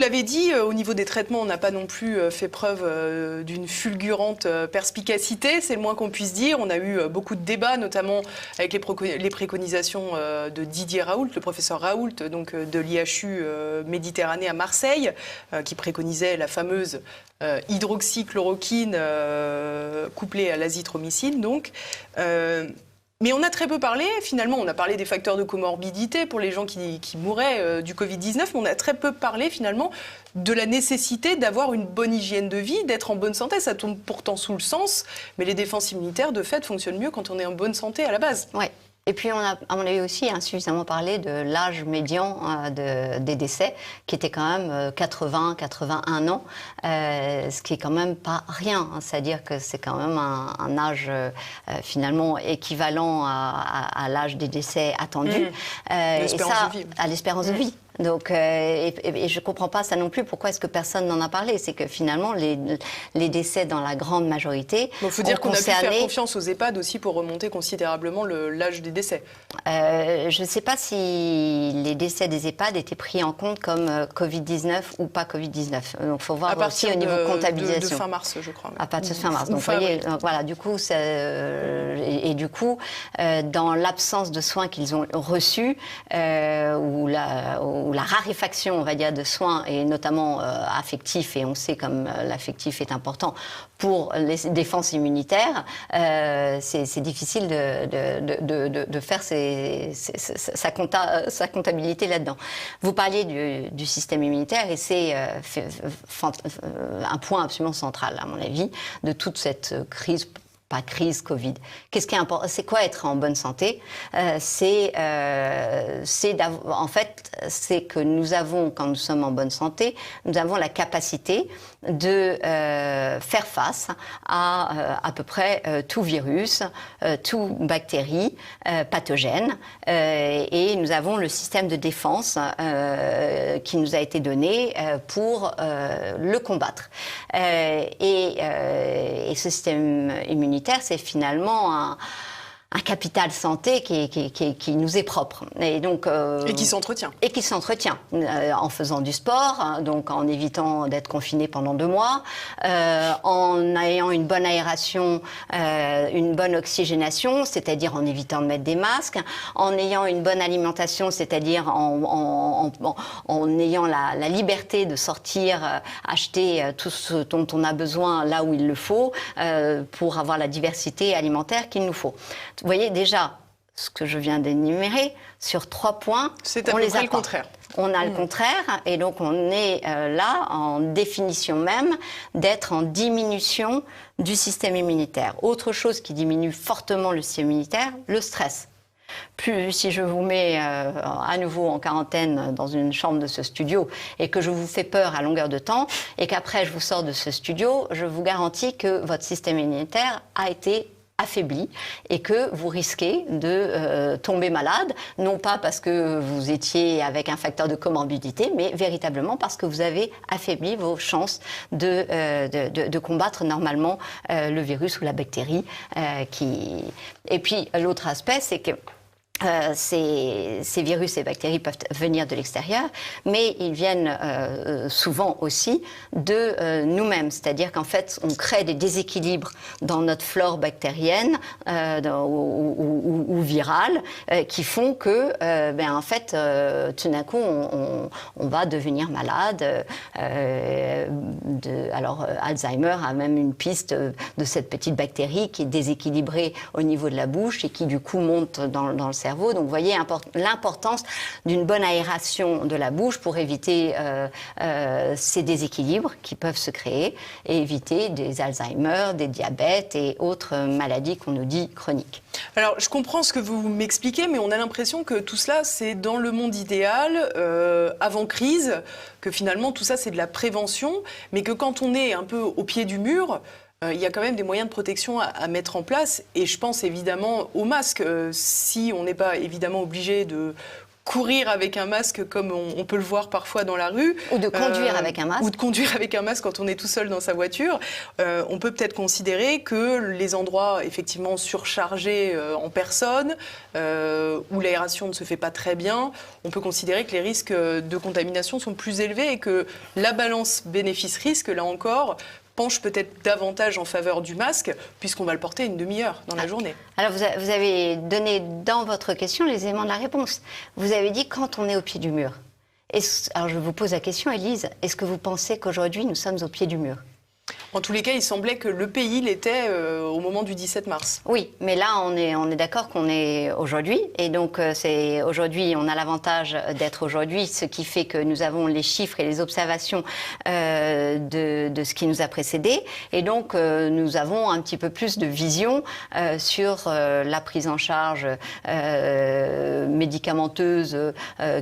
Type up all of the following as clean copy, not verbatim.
Vous l'avez dit, au niveau des traitements, on n'a pas non plus fait preuve d'une fulgurante perspicacité, c'est le moins qu'on puisse dire. On a eu beaucoup de débats, notamment avec les préconisations de Didier Raoult, le professeur Raoult, donc de l'IHU Méditerranée à Marseille, qui préconisait la fameuse hydroxychloroquine couplée à l'azithromycine. Donc, mais on a très peu parlé, finalement, on a parlé des facteurs de comorbidité pour les gens qui mouraient du Covid-19, mais on a très peu parlé, finalement, de la nécessité d'avoir une bonne hygiène de vie, d'être en bonne santé. Ça tombe pourtant sous le sens, mais les défenses immunitaires, de fait, fonctionnent mieux quand on est en bonne santé à la base. Oui. Et puis, on a aussi insuffisamment parlé de l'âge médian des décès, qui était quand même 80-81 ans, ce qui est quand même pas rien. C'est-à-dire que c'est quand même un âge finalement équivalent à l'âge des décès attendus. Et ça, de vie. À l'espérance de vie. Donc, et je ne comprends pas ça non plus. Pourquoi est-ce que personne n'en a parlé? C'est que finalement, les décès, dans la grande majorité, il faut dire qu'on a pu faire confiance aux EHPAD aussi pour remonter considérablement l'âge des décès. Je ne sais pas si les décès des EHPAD étaient pris en compte comme Covid-19 ou pas Covid-19. Donc, il faut voir aussi au niveau comptabilisation. De fin mars, je crois. À partir de fin mars. Donc, vous voyez, voilà, du coup, et du coup, dans l'absence de soins qu'ils ont reçus, ou la raréfaction, on va dire, de soins, et notamment affectifs, et on sait comme l'affectif est important pour les défenses immunitaires, c'est difficile de faire sa comptabilité là-dedans. Vous parliez du système immunitaire, et c'est un point absolument central, à mon avis, de toute cette crise. Pas crise Covid. Qu'est-ce qui est important? C'est quoi être en bonne santé? En fait, c'est que nous avons, quand nous sommes en bonne santé, nous avons la capacité de faire face à peu près tout virus, tout bactérie pathogène, et nous avons le système de défense qui nous a été donné pour le combattre. Et ce système immunitaire, c'est finalement un capital santé qui nous est propre. Et donc, et qui s'entretient. Et qui s'entretient. En faisant du sport, donc en évitant d'être confiné pendant 2 mois, en ayant une bonne aération, une bonne oxygénation, c'est-à-dire en évitant de mettre des masques, en ayant une bonne alimentation, c'est-à-dire en ayant la liberté de sortir, acheter tout ce dont on a besoin là où il le faut, pour avoir la diversité alimentaire qu'il nous faut. Vous voyez déjà ce que je viens d'énumérer, sur 3 points, on les a le contraire. On a le contraire, et donc on est là en définition même d'être en diminution du système immunitaire. Autre chose qui diminue fortement le système immunitaire, le stress. Plus, si je vous mets à nouveau en quarantaine dans une chambre de ce studio et que je vous fais peur à longueur de temps et qu'après je vous sors de ce studio, je vous garantis que votre système immunitaire a été affaibli et que vous risquez de tomber malade, non pas parce que vous étiez avec un facteur de comorbidité, mais véritablement parce que vous avez affaibli vos chances de combattre normalement le virus ou la bactérie. Et puis l'autre aspect, c'est que ces virus et bactéries peuvent venir de l'extérieur, mais ils viennent souvent aussi de nous-mêmes. C'est-à-dire qu'en fait, on crée des déséquilibres dans notre flore bactérienne ou virale qui font que, en fait, tout d'un coup, on va devenir malade. Alors, Alzheimer a même une piste de cette petite bactérie qui est déséquilibrée au niveau de la bouche et qui, du coup, monte dans le cerveau. Donc, vous voyez l'importance d'une bonne aération de la bouche pour éviter ces déséquilibres qui peuvent se créer et éviter des Alzheimer, des diabètes et autres maladies qu'on nous dit chroniques. Alors, je comprends ce que vous m'expliquez, mais on a l'impression que tout cela, c'est dans le monde idéal, avant crise, que finalement, tout ça, c'est de la prévention, mais que quand on est un peu au pied du mur, il y a quand même des moyens de protection à mettre en place. Et je pense évidemment au masque. Si on n'est pas évidemment obligé de courir avec un masque comme on peut le voir parfois dans la rue. Ou de conduire avec un masque. Ou de conduire avec un masque quand on est tout seul dans sa voiture. On peut peut-être considérer que les endroits effectivement surchargés en personnes, où l'aération ne se fait pas très bien, on peut considérer que les risques de contamination sont plus élevés et que la balance bénéfice-risque, là encore, penche peut-être davantage en faveur du masque, puisqu'on va le porter une demi-heure dans la journée. Alors, vous avez donné dans votre question les éléments de la réponse. Vous avez dit quand on est au pied du mur. Alors, je vous pose la question, Élise, est-ce que vous pensez qu'aujourd'hui, nous sommes au pied du mur ? En tous les cas, il semblait que le pays l'était au moment du 17 mars. Oui, mais là, on est d'accord qu'on est aujourd'hui. Et donc, aujourd'hui, on a l'avantage d'être aujourd'hui, ce qui fait que nous avons les chiffres et les observations de ce qui nous a précédé. Et donc, nous avons un petit peu plus de vision sur la prise en charge médicamenteuse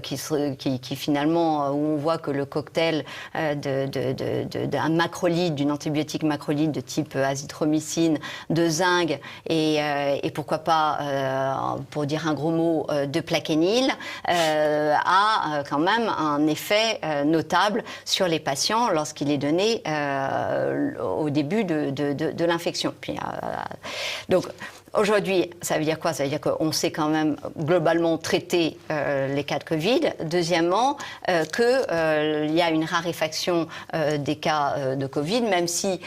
qui finalement, où on voit que le cocktail d'un macrolide, d'une antibiotique macrolide de type azithromycine, de zinc et pourquoi pas, pour dire un gros mot, de plaquenil, a quand même un effet notable sur les patients lorsqu'il est donné au début de l'infection. Donc, aujourd'hui, ça veut dire quoi? Ça veut dire qu'on sait quand même globalement traiter les cas de Covid. Deuxièmement, qu'il y a une raréfaction des cas de Covid, même si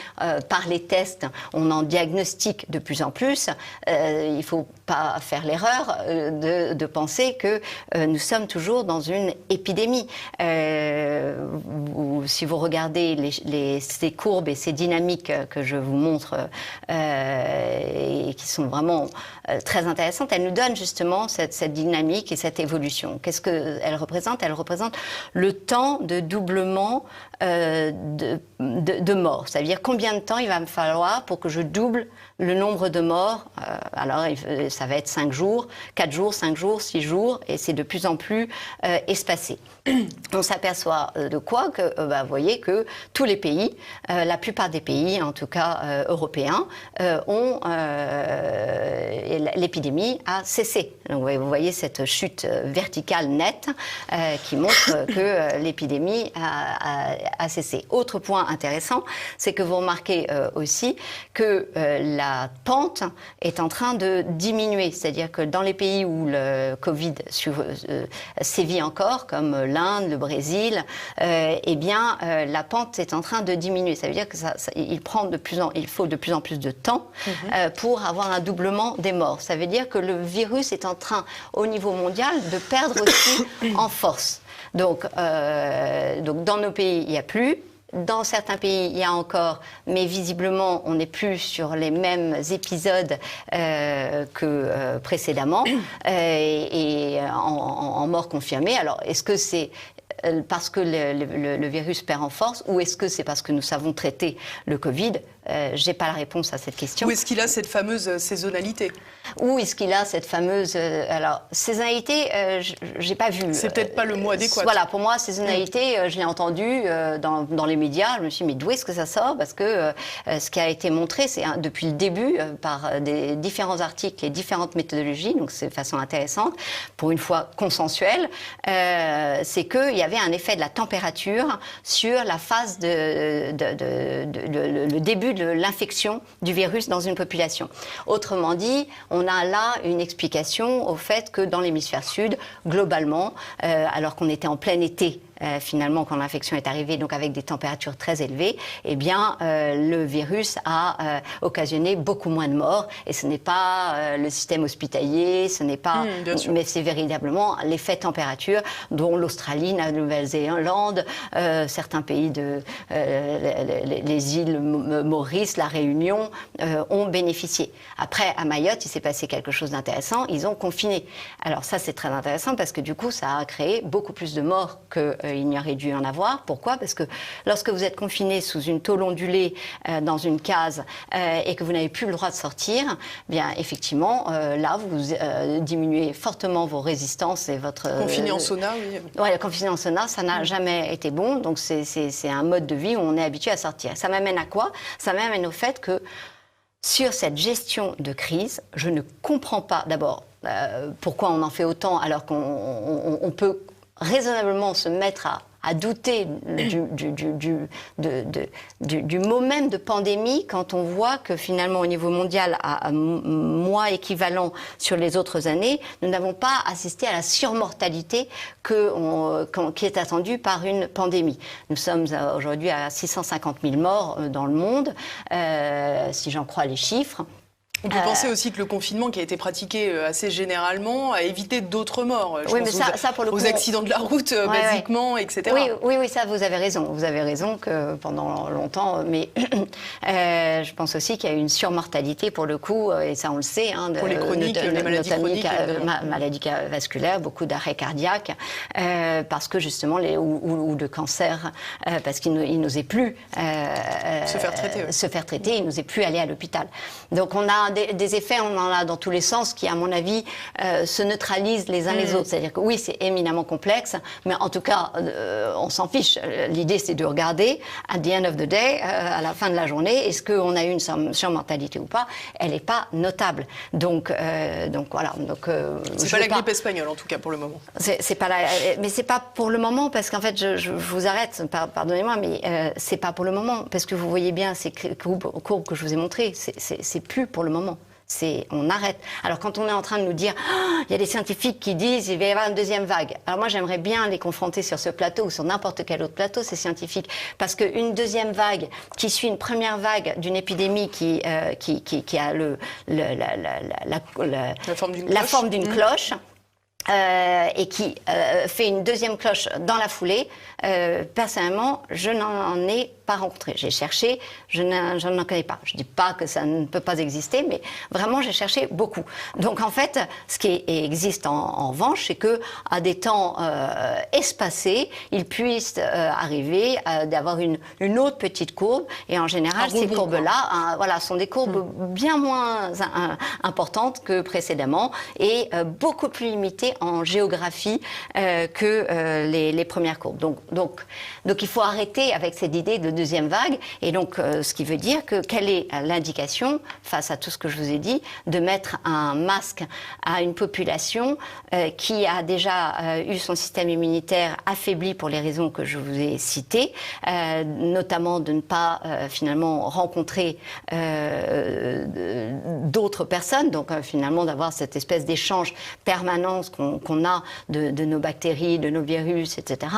par les tests, on en diagnostique de plus en plus. Il ne faut pas faire l'erreur de penser que nous sommes toujours dans une épidémie. Si vous regardez ces courbes et ces dynamiques que je vous montre et qui sont vraiment très intéressantes, elles nous donnent justement cette dynamique et cette évolution. Qu'est-ce qu'elle représente? Elle représente le temps de doublement de morts. Ça veut dire combien de temps il va me falloir pour que je double le nombre de morts. Alors, ça va être 5 jours, 4 jours, 5 jours, 6 jours, et c'est de plus en plus espacé. On s'aperçoit de quoi? Vous voyez que tous les pays, la plupart des pays, en tout cas européens, l'épidémie a cessé. Donc, vous voyez cette chute verticale nette qui montre que l'épidémie a cessé. Autre point intéressant, c'est que vous remarquez aussi que la pente est en train de diminuer. C'est-à-dire que dans les pays où le Covid sévit encore, comme l'Inde, le Brésil, eh bien, la pente est en train de diminuer. Ça veut dire que il faut de plus en plus de temps pour avoir un doublement des morts. Ça veut dire que le virus est en train, au niveau mondial, de perdre aussi en force. Donc, dans nos pays, il n'y a plus. Dans certains pays, il y a encore, mais visiblement, on n'est plus sur les mêmes épisodes que précédemment, et en mort confirmée. Alors, est-ce que c'est parce que le virus perd en force, ou est-ce que c'est parce que nous savons traiter le Covid? Je n'ai pas la réponse à cette question. Ou est-ce qu'il a cette fameuse saisonnalité? Où est-ce qu'il a cette fameuse... alors, saisonnalité, je n'ai pas vu. C'est peut-être pas le mot adéquat. Voilà, pour moi, saisonnalité, je l'ai entendu dans les médias. Je me suis dit, mais d'où est-ce que ça sort? Parce que ce qui a été montré, c'est depuis le début, par des différents articles et différentes méthodologies, donc c'est de façon intéressante, pour une fois consensuelle, c'est qu'il y avait un effet de la température sur la phase le début de l'infection du virus dans une population. Autrement dit, on a là une explication au fait que dans l'hémisphère sud, globalement, alors qu'on était en plein été, finalement, quand l'infection est arrivée, donc avec des températures très élevées, eh bien, le virus a occasionné beaucoup moins de morts. Et ce n'est pas le système hospitalier, ce n'est pas... mais c'est véritablement l'effet température dont l'Australie, la Nouvelle-Zélande, certains pays les îles Maurice, la Réunion, ont bénéficié. Après, à Mayotte, il s'est passé quelque chose d'intéressant. Ils ont confiné. Alors ça, c'est très intéressant parce que du coup, ça a créé beaucoup plus de morts qu'il n'y aurait dû en avoir. Pourquoi? Parce que lorsque vous êtes confiné sous une tôle ondulée dans une case et que vous n'avez plus le droit de sortir, bien effectivement, là, vous diminuez fortement vos résistances et votre... Confiné en sauna, oui. Oui, confiné en sauna, ça n'a jamais été bon. Donc c'est un mode de vie où on est habitué à sortir. Ça m'amène à quoi? Ça m'amène au fait que sur cette gestion de crise, je ne comprends pas. D'abord, pourquoi on en fait autant alors qu'on peut raisonnablement se mettre à douter du mot même de pandémie quand on voit que finalement au niveau mondial, à mois équivalent sur les autres années, nous n'avons pas assisté à la surmortalité qui est attendue par une pandémie. Nous sommes aujourd'hui à 650 000 morts dans le monde, si j'en crois les chiffres. On peut penser aussi que le confinement qui a été pratiqué assez généralement a évité d'autres morts. Je pense mais pour le coup, aux accidents de la route, basiquement, etc. Oui, ça, vous avez raison. Vous avez raison que pendant longtemps, mais je pense aussi qu'il y a eu une surmortalité pour le coup, et ça on le sait. Pour les chroniques, les maladies chroniques. Maladies vasculaires, beaucoup d'arrêts cardiaques, parce que justement, ou de cancer, parce qu'il n'osait plus se faire traiter, il n'osait plus aller à l'hôpital. Donc on a des effets, on en a dans tous les sens qui, à mon avis, se neutralisent les uns les autres. C'est-à-dire que oui, c'est éminemment complexe, mais en tout cas, on s'en fiche. L'idée, c'est de regarder, at the end of the day, à la fin de la journée, est-ce qu'on a eu une surmortalité ou pas? Elle n'est pas notable. Donc voilà. C'est pas la grippe espagnole, en tout cas, pour le moment. Mais c'est pas pour le moment, parce qu'en fait, je vous arrête, pardonnez-moi, mais c'est pas pour le moment, parce que vous voyez bien ces courbes que je vous ai montrées, c'est plus pour le moment. On arrête. Alors quand on est en train de nous dire il y a des scientifiques qui disent il va y avoir une deuxième vague. Alors moi j'aimerais bien les confronter sur ce plateau ou sur n'importe quel autre plateau, ces scientifiques, parce qu'une deuxième vague qui suit une première vague d'une épidémie qui a la forme d'une cloche. Et qui fait une deuxième cloche dans la foulée, personnellement, je n'en ai pas rencontré. J'ai cherché, je n'en connais pas. Je ne dis pas que ça ne peut pas exister, mais vraiment, j'ai cherché beaucoup. Donc, en fait, ce qui existe en revanche, c'est qu'à des temps espacés, il puisse arriver d'avoir une autre petite courbe. Et en général, ces courbes-là sont des courbes bien moins importantes que précédemment et beaucoup plus limitées en géographie que les premières courbes. Donc il faut arrêter avec cette idée de deuxième vague. Et donc, ce qui veut dire que quelle est l'indication, face à tout ce que je vous ai dit, de mettre un masque à une population qui a déjà eu son système immunitaire affaibli pour les raisons que je vous ai citées, notamment de ne pas finalement rencontrer d'autres personnes, donc finalement d'avoir cette espèce d'échange permanent qu'on a de nos bactéries, de nos virus, etc.,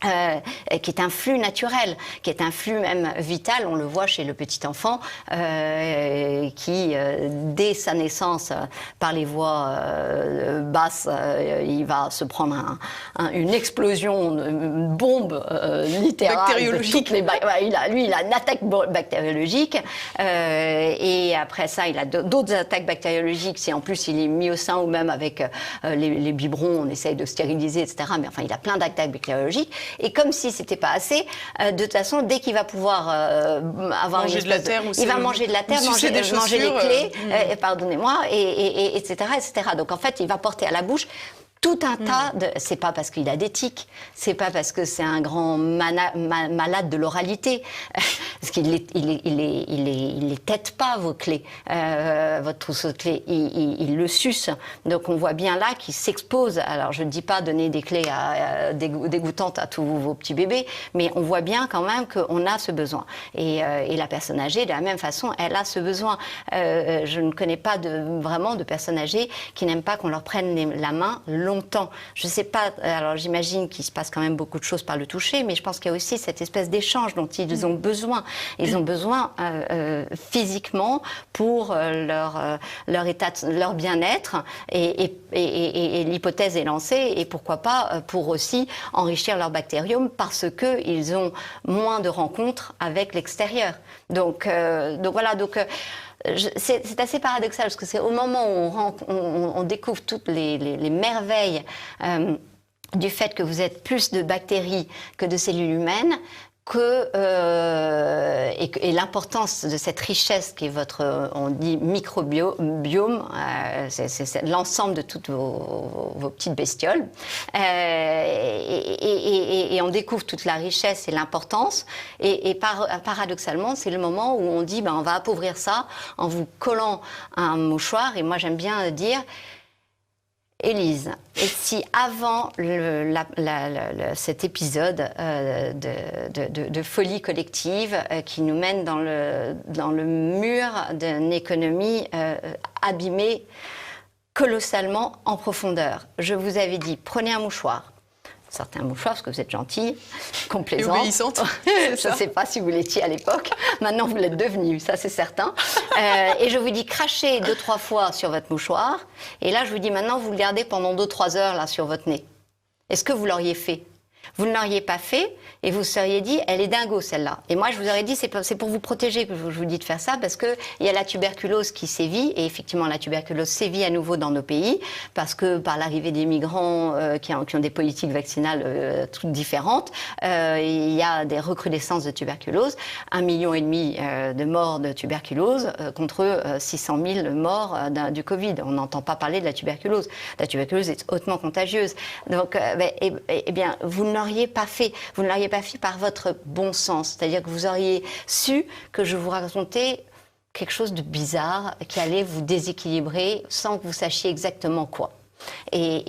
qui est un flux naturel, qui est un flux même vital. On le voit chez le petit enfant qui, dès sa naissance, par les voies basses, il va se prendre une explosion, une bombe littérale. Bactériologique. Il a une attaque bactériologique et après ça, il a d'autres attaques bactériologiques. Si en plus il est mis au sein ou même avec les biberons, on essaye de stériliser, etc. Mais enfin, il a plein d'attaques bactériologiques. Et comme si c'était pas assez, de toute façon, dès qu'il va pouvoir avoir manger de la terre, il va manger de la terre, manger des clés, pardonnez-moi, et etc., etc. Donc en fait, il va porter à la bouche tout un tas de... C'est pas parce qu'il a des tics, c'est pas parce que c'est un grand malade de l'oralité, parce qu'il les tête pas, vos clés, votre trousseau de clés, il le suce. Donc on voit bien là qu'il s'expose. Alors je ne dis pas donner des clés dégoûtantes à tous vos petits bébés, mais on voit bien quand même qu'on a ce besoin. Et la personne âgée, de la même façon, elle a ce besoin. Je ne connais pas vraiment de personnes âgées qui n'aiment pas qu'on leur prenne la main longtemps. Je ne sais pas, alors j'imagine qu'il se passe quand même beaucoup de choses par le toucher, mais je pense qu'il y a aussi cette espèce d'échange dont ils ont besoin. Ils ont besoin physiquement pour leur état, leur bien-être, et l'hypothèse est lancée, et pourquoi pas pour aussi enrichir leur bactériome parce qu'ils ont moins de rencontres avec l'extérieur. Donc voilà, c'est assez paradoxal parce que c'est au moment où on découvre toutes les merveilles du fait que vous êtes plus de bactéries que de cellules humaines et l'importance de cette richesse qui est votre, on dit microbiome, c'est l'ensemble de toutes vos petites bestioles, et on découvre toute la richesse et l'importance, et paradoxalement, c'est le moment où on dit, on va appauvrir ça en vous collant un mouchoir, et moi j'aime bien dire, Élise, et si avant cet épisode de folie collective qui nous mène dans le mur d'une économie abîmée colossalement en profondeur, je vous avais dit, prenez un mouchoir. Sortez un mouchoir parce que vous êtes gentille, complaisante. Et obéissante. Je ne sais pas si vous l'étiez à l'époque. Maintenant, vous l'êtes devenue, ça c'est certain. Et je vous dis, crachez 2-3 fois sur votre mouchoir. Et là, je vous dis, maintenant, vous le gardez pendant 2-3 heures là, sur votre nez. Est-ce que vous l'auriez fait ? Vous ne l'auriez pas fait et vous seriez dit, elle est dingo celle-là. Et moi, je vous aurais dit, c'est pour vous protéger que je vous dis de faire ça, parce qu'il y a la tuberculose qui sévit, et effectivement, la tuberculose sévit à nouveau dans nos pays, parce que par l'arrivée des migrants qui ont des politiques vaccinales toutes différentes, il y a des recrudescences de tuberculose, 1,5 million de morts de tuberculose contre 600 000 morts du Covid. On n'entend pas parler de la tuberculose. La tuberculose est hautement contagieuse. Donc, eh bien, vous ne l'auriez pas fait. Vous ne l'auriez pas fait par votre bon sens. C'est-à-dire que vous auriez su que je vous racontais quelque chose de bizarre qui allait vous déséquilibrer sans que vous sachiez exactement quoi. Et